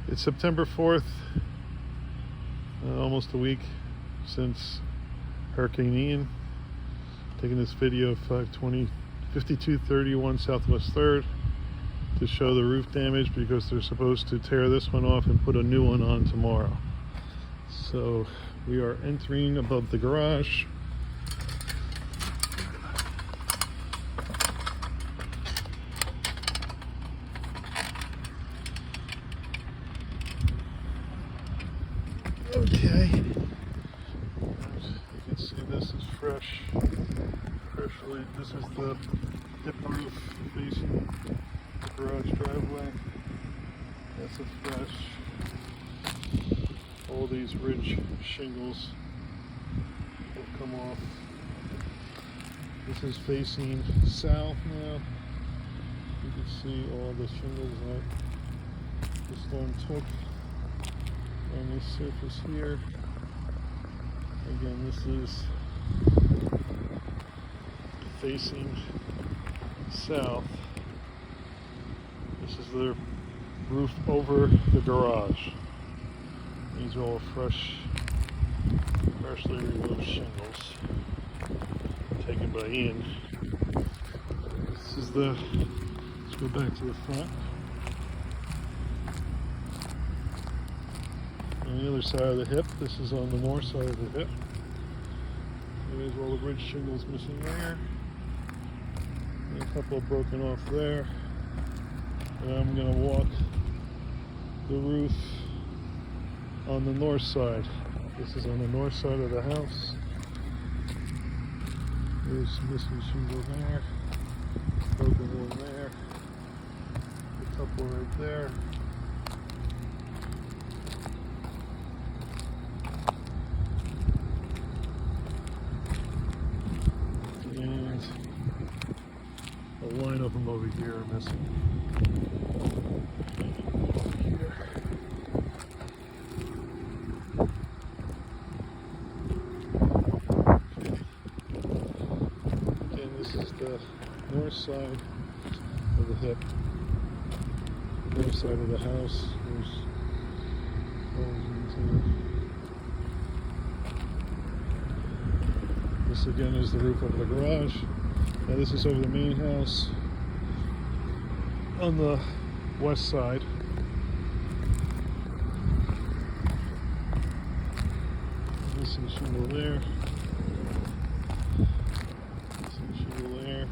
It's September 4th, almost a week since Hurricane Ian. Taking this video of 5231 Southwest 3rd to show the roof damage because they're supposed to tear this one off and put a new one on tomorrow. So we are entering above the garage. Okay, you can see this is freshly, this is the hip roof facing the garage driveway. That's a fresh, all these ridge shingles have come off. This is facing south now. You can see all the shingles that the storm took on this surface here. Again, this is facing south. This is the roof over the garage. These are all freshly removed shingles taken by Ian. This is the, let's go back to the front. On the other side of the hip, this is on the north side of the hip. There's all the ridge shingles missing there. And a couple broken off there. And I'm going to walk the roof on the north side. This is on the north side of the house. There's missing shingle there. Broken one there. A couple right there. A line of them over here are missing. Here. Again, this is the north side of the hip. North side of the house. There's holes into it. This again is the roof of the garage. Now this is over the main house on the west side. Missing shingle there. Missing shingle there.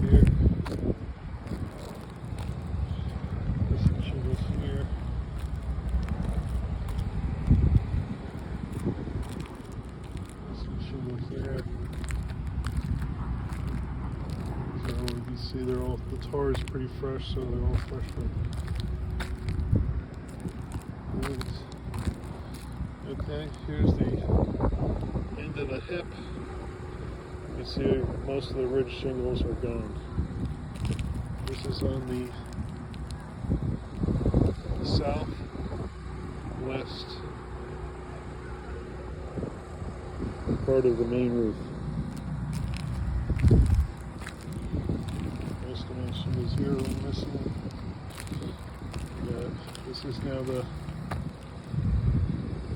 Here. Missing shingles here. Missing shingles there. See, they're all, the tar is pretty fresh, so they're all freshly moved. Okay, here's the end of the hip. You can see most of the ridge shingles are gone. This is on the southwest part of the main roof. Is here missing. This is now the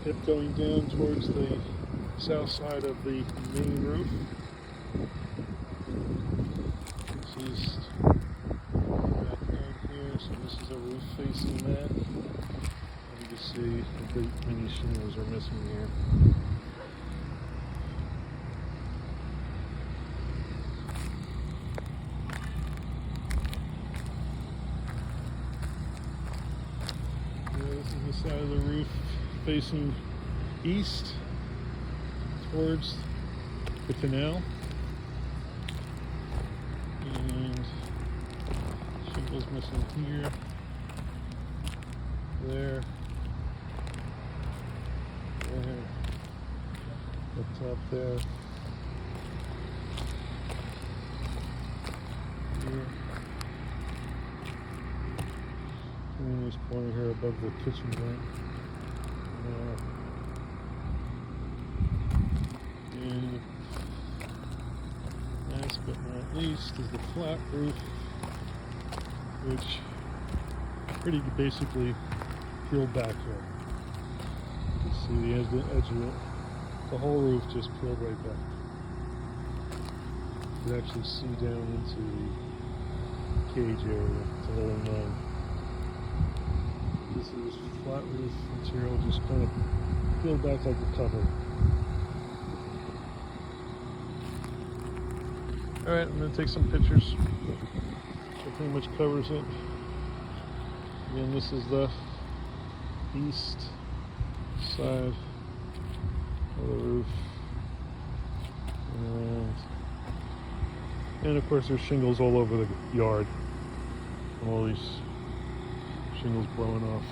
hip going down towards the south side of the main roof. This is back right here, so this is a roof facing that. And you can see the many shingles are missing here. This is the side of the roof facing east towards the canal. And shingles missing here, there, up top there, here. In this corner here above the kitchen vent. And last but not least is the flat roof, which pretty basically peeled back here. You can see the edge of it. The whole roof just peeled right back. You can actually see down into the cage area. It's a little known. This is flat roof material, just kind of peeled back like a cover. Alright, I'm going to take some pictures. That pretty much covers it. Again, this is the east side of the roof. And of course there's shingles all over the yard. All these shingles blowing off.